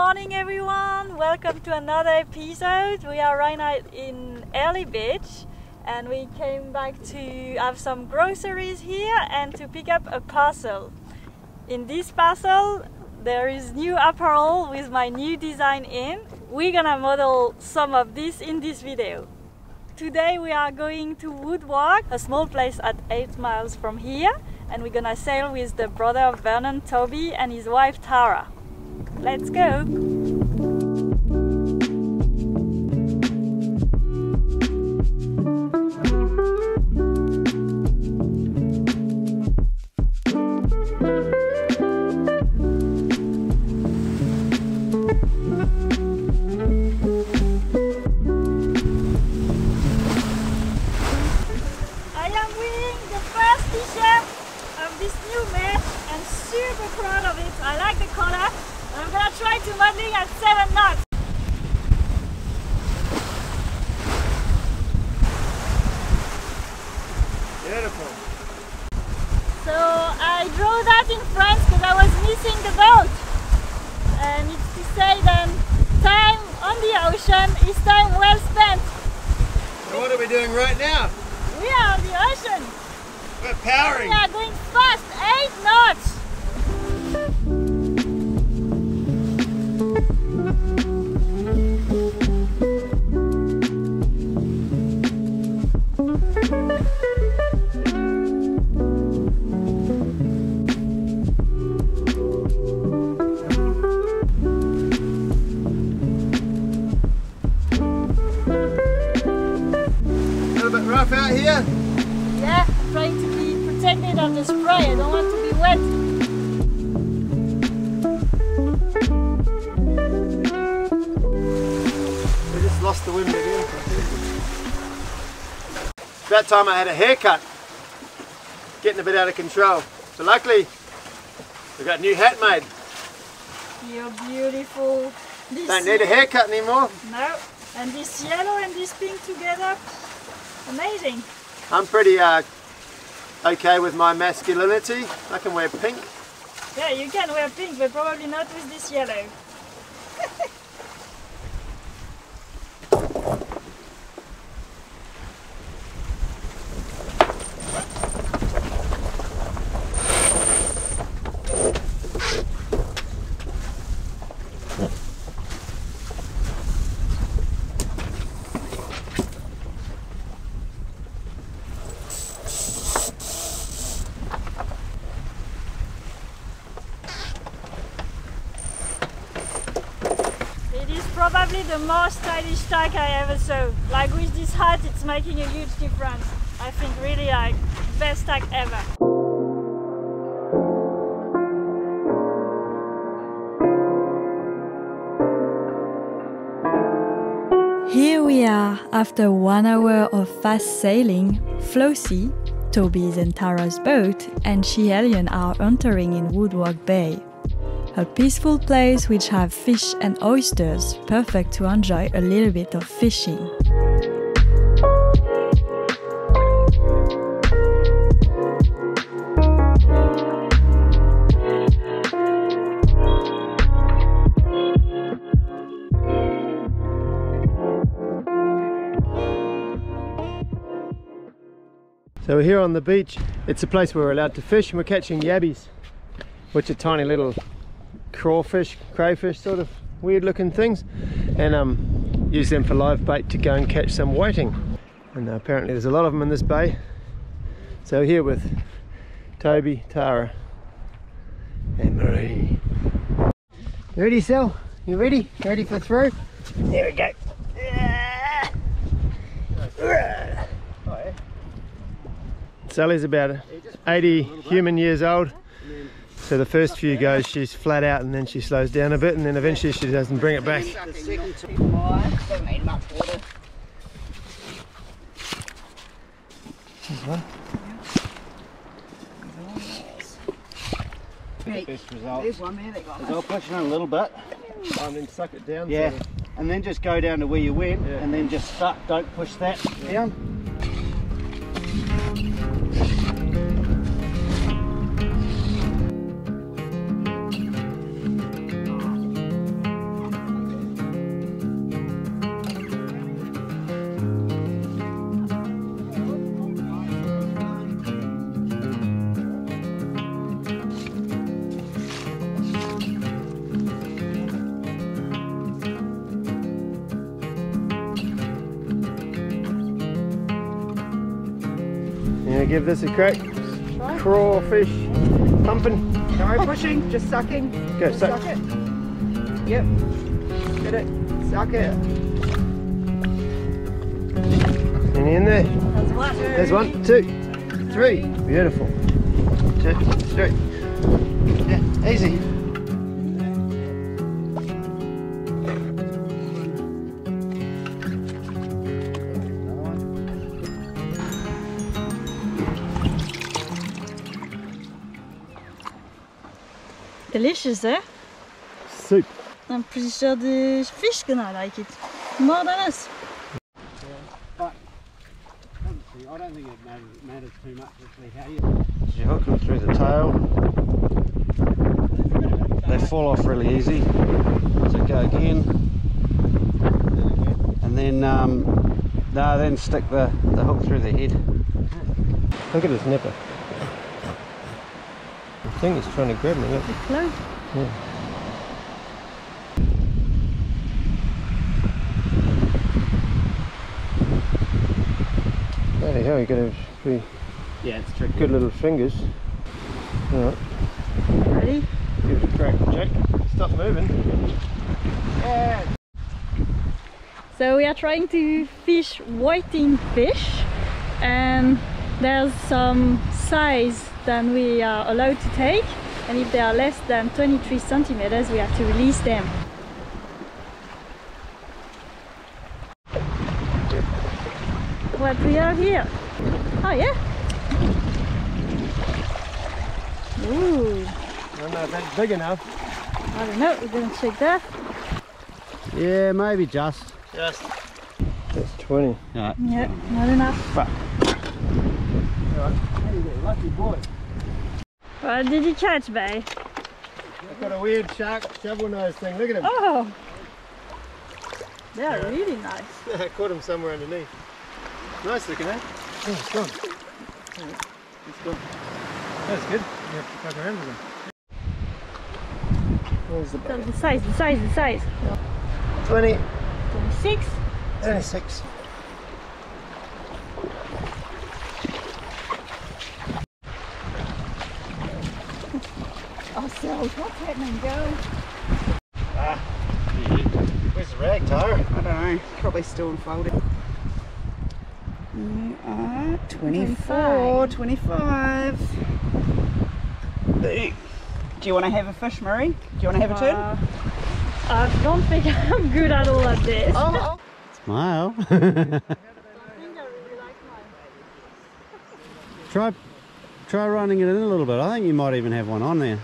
morning everyone, welcome to another episode. We are right now in Early Beach and we came back to have some groceries here and to pick up a parcel. In this parcel there is new apparel with my new design in. We're gonna model some of this in this video. Today we are going to Woodwark, a small place at 8 miles from here, and we're gonna sail with the brother of Vernon, Toby, and his wife Tara. Let's go! Super proud of it. I like the color. I'm gonna try to modeling at 7 knots. Beautiful. So I drew that in France because I was missing the boat. And it's to say then, time on the ocean is time well spent. So what are we doing right now? We are on the ocean. We're powering. We are going fast, 8 knots. A little bit rough out here? Yeah, I'm trying to be protected of the spray. I don't want to be wet. We just lost the wind again. About time I had a haircut. Getting a bit out of control. So luckily, we got a new hat made. You're beautiful. This Don't need a haircut anymore. No, and this yellow and this pink together, amazing. I'm pretty okay with my masculinity. I can wear pink. Yeah, you can wear pink, but probably not with this yellow. Probably the most stylish tack I ever saw. Like with this hat, it's making a huge difference. I think really like best tack ever. Here we are after 1 hour of fast sailing. Flossie, Toby's and Tara's boat, and she Alien are entering in Woodwark Bay. A peaceful place which have fish and oysters, perfect to enjoy a little bit of fishing. So we're here on the beach. It's a place where we're allowed to fish and we're catching yabbies, which are tiny little crawfish, crayfish, sort of weird looking things, and use them for live bait to go and catch some whiting. And apparently there's a lot of them in this bay. So here with Toby, Tara and Marie. You ready, Sal? You ready? Ready for through? There we go. Sally's about 80 human years old. So the first few goes, she's flat out, and then she slows down a bit, and then eventually she doesn't bring it back. Best result is I'll push it in a little bit And then suck it down. Yeah, sort of. and then just go down to where you went, Yeah. and then just start, don't push that down. Yeah, give this a crack. Crawfish pumping. No pushing, just sucking. Go, suck. Suck it. Yep. Get it. Suck it. Any in there? There's one. There's 1, 2, 3. Beautiful. 2, 3. Yeah, easy. Delicious, eh? Soup. I'm pretty sure the fish gonna like it more than us. But obviously, I don't think it matters too much actually how you. You hook them through the tail. They fall off really easy. So go again. And then then stick the hook through the head. Look at his nipper. I think he's trying to grab me. Look. It's close. Yeah. There you go, you got a pretty It's tricky. good little fingers. Alright, Ready? give it a crack, Jack. Stop moving. Yeah. So we are trying to fish whiting fish, and there's some size that we are allowed to take, and if they are less than 23 centimeters we have to release them. What we have here? Oh yeah. Ooh, I don't know if that's big enough. I don't know, we're gonna check that. Yeah, maybe just. Just. That's 20. Right. Yeah, not enough. Fuck. Alright, there you go, lucky boy. What did you catch, Bay? I've got a weird shark shovel nose thing, look at him. Oh! They're really nice. I caught him somewhere underneath. Nice looking, eh? Oh, it's gone. It's gone. That's good. You have to fuck around with them. Where's the So bucket? the size. 20. 26. 26. Oh, so what's happening, Joe? Where's the rag, Tara? I don't know. Probably still unfolded. You are 24, 25. Do you want to have a fish, Marie? Do you want to have a turn? I don't think I'm good at all at this. Smile. I think I really like mine. Try running it in a little bit. I think you might even have one on there.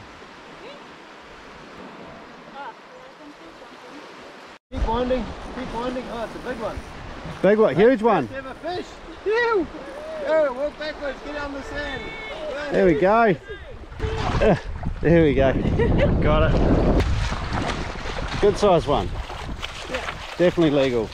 Keep winding. Keep winding. Oh, it's a big one. Big one, huge one. Have a fish. Phew. Go, walk backwards. Get on the sand. There we go. There we go. Got it. Good size one. Yeah. Definitely legal.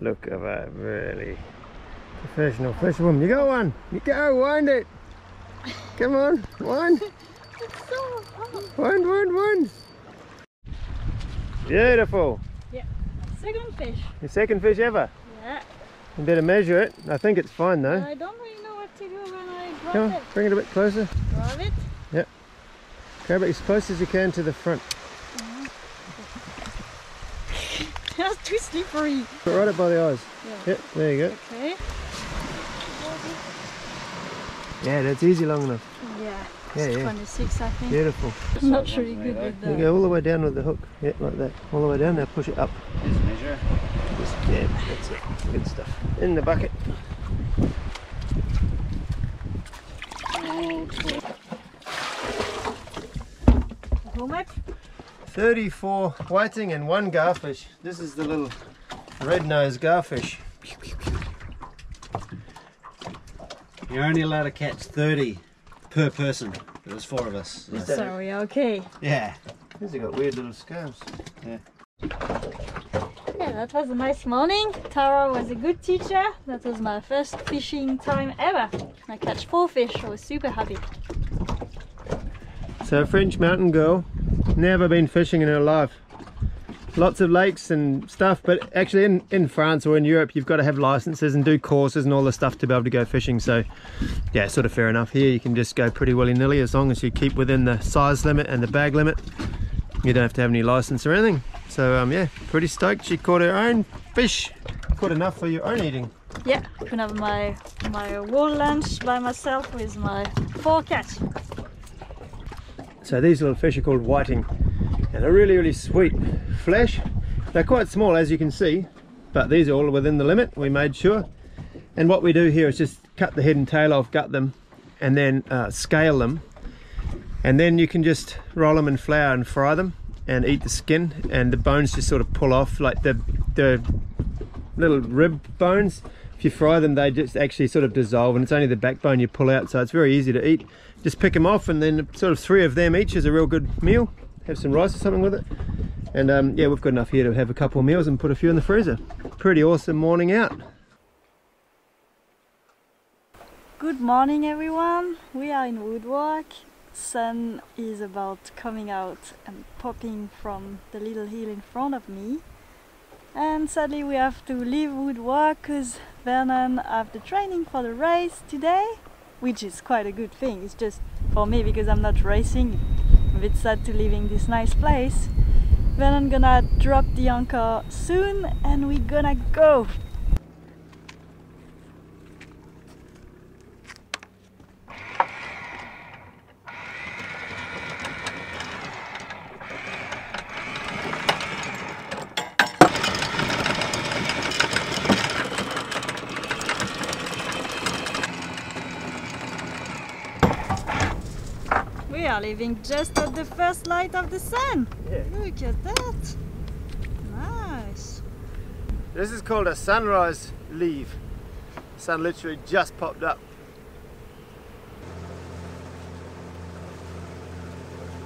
Look at that, really professional fisherwoman. You got one. You go, wind it. Come on, wind. It's so hard. Wind. Beautiful. Yeah. Second fish. Your second fish ever. Yeah. You better measure it. I think it's fine though. I don't really know what to do when I Come grab on, it. bring it a bit closer. Grab it. Grab it as close as you can to the front. That's too slippery. Put right up by the eyes. Yeah. Yep, there you go. Okay. Yeah, that's easy long enough. Yeah. Yeah, It's yeah. 26, I think. Beautiful. I'm not really good with You that. go all the way down with the hook. Yeah, like that. All the way down. Now push it up. Just measure. Just, yeah, that's it. Good stuff. In the bucket. How much? 34 whiting and 1 garfish. This is the little red-nosed garfish. You're only allowed to catch 30 per person. There's 4 of us. So. So we are okay. Yeah. These have got weird little scales. Yeah, That was a nice morning. Tara was a good teacher. That was my first fishing time ever. I catch 4 fish. I was super happy. So a French mountain girl, never been fishing in her life. Lots of lakes and stuff, but actually in France or in Europe you've got to have licenses and do courses and all the stuff to be able to go fishing. So yeah, sort of fair enough. Here you can just go pretty willy-nilly as long as you keep within the size limit and the bag limit. You don't have to have any license or anything. So yeah, pretty stoked. She caught her own fish. Caught enough for your own eating. Yeah, I can have my whole lunch by myself with my 4 catch. So these little fish are called whiting, and they're really sweet flesh. They're quite small, as you can see, but these are all within the limit, we made sure. And what we do here is just cut the head and tail off, gut them, and then scale them, and then you can just roll them in flour and fry them and eat the skin, and the bones just sort of pull off, like the little rib bones. If you fry them, they just actually sort of dissolve, and it's only the backbone you pull out, so it's very easy to eat. Just pick them off, and then sort of 3 of them each is a real good meal. Have some rice or something with it. And yeah, we've got enough here to have a couple of meals and put a few in the freezer. Pretty awesome morning out. Good morning everyone. We are in Woodwark. Sun is about coming out and popping from the little hill in front of me. And sadly we have to leave Woodwark because Vernon have the training for the race today, which is quite a good thing. It's just for me because I'm not racing. I'm a bit sad to leaving this nice place. Vernon gonna drop the anchor soon and we're gonna go. We are leaving just at the first light of the sun. Yeah. Look at that. Nice. This is called a sunrise leave. The sun literally just popped up.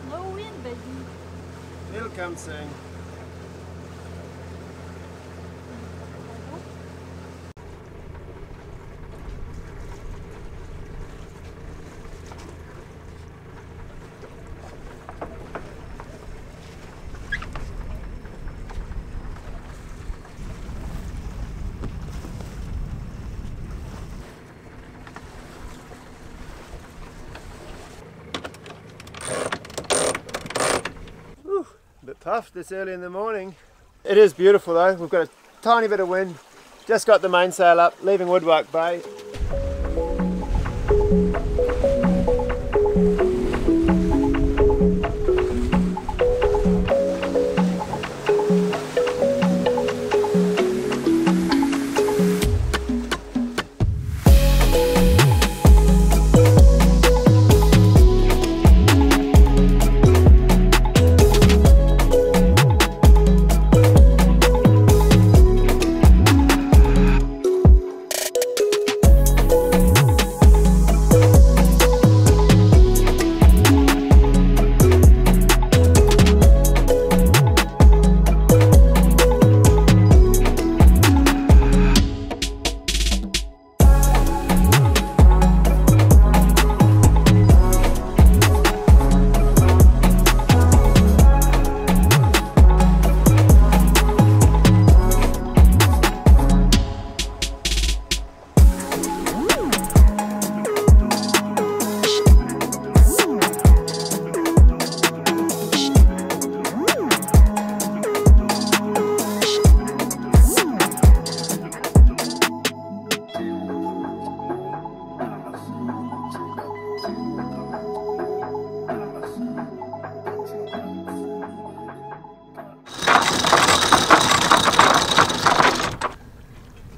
No wind, baby. It'll come soon. A bit tough this early in the morning. It is beautiful though. We've got a tiny bit of wind. Just got the mainsail up, leaving Woodwark Bay.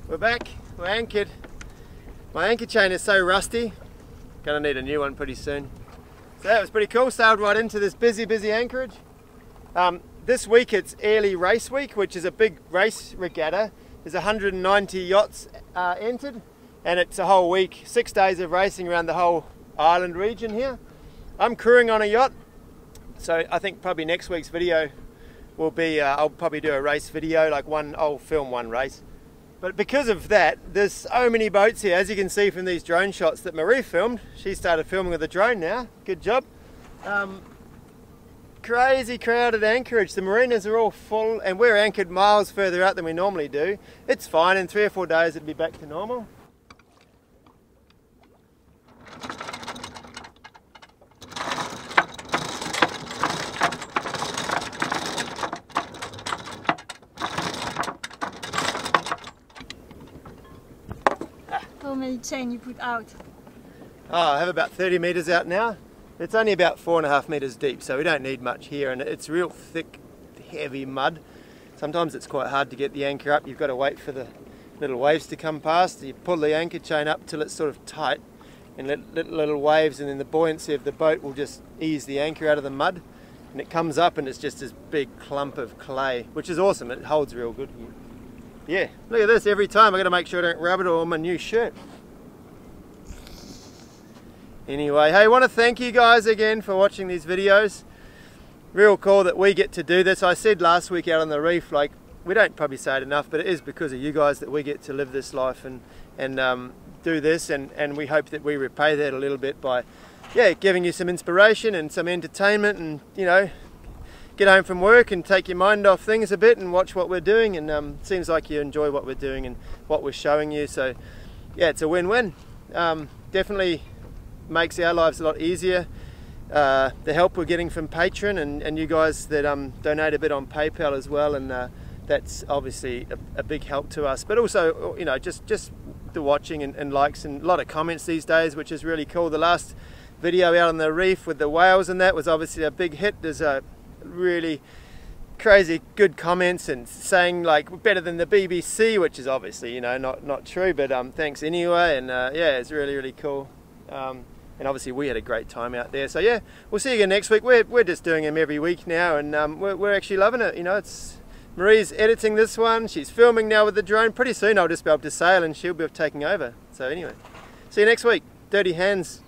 We're back, we're anchored. My anchor chain is so rusty, gonna need a new one pretty soon. So that was pretty cool, sailed right into this busy anchorage. This week it's Airlie Race Week, which is a big race regatta. There's 190 yachts entered, and it's a whole week, 6 days of racing around the whole island region here. I'm crewing on a yacht, so I think probably next week's video will be, I'll probably do a race video, like I'll film one race. But because of that, there's so many boats here, as you can see from these drone shots that Marie filmed. She started filming with a drone now, good job. Crazy crowded anchorage. The marinas are all full and we're anchored miles further out than we normally do. It's fine, in 3 or 4 days it'll be back to normal. How many chain you put out? Oh, I have about 30 metres out now. It's only about 4.5 metres deep, so we don't need much here, and it's real thick, heavy mud. Sometimes it's quite hard to get the anchor up. You've got to wait for the little waves to come past. You pull the anchor chain up till it's sort of tight, and let little waves, and then the buoyancy of the boat will just ease the anchor out of the mud, and it comes up and it's just this big clump of clay, which is awesome. It holds real good. Yeah, look at this. Every time I've got to make sure I don't rub it all on my new shirt. Anyway, hey, I want to thank you guys again for watching these videos. Real cool that we get to do this. I said last week out on the reef, like, we don't probably say it enough, but it is because of you guys that we get to live this life and do this, and we hope that we repay that a little bit by, yeah, giving you some inspiration and some entertainment, and, you know, get home from work and take your mind off things a bit and watch what we're doing, and it seems like you enjoy what we're doing and what we're showing you, so yeah, it's a win-win. Definitely makes our lives a lot easier. The help we're getting from Patreon and you guys that donate a bit on PayPal as well, and that's obviously a big help to us, but also, you know, just the watching and likes and a lot of comments these days, which is really cool. The last video out on the reef with the whales and that was obviously a big hit. There's a really crazy good comments and saying like better than the BBC, which is obviously, you know, not true, but thanks anyway, and yeah, it's really cool. And obviously we had a great time out there, so yeah, we'll see you again next week. We're just doing them every week now, and we're actually loving it. You know, it's Marie's editing this one, she's filming now with the drone. Pretty soon I'll just be able to sail and she'll be taking over. So anyway, see you next week. Dirty hands.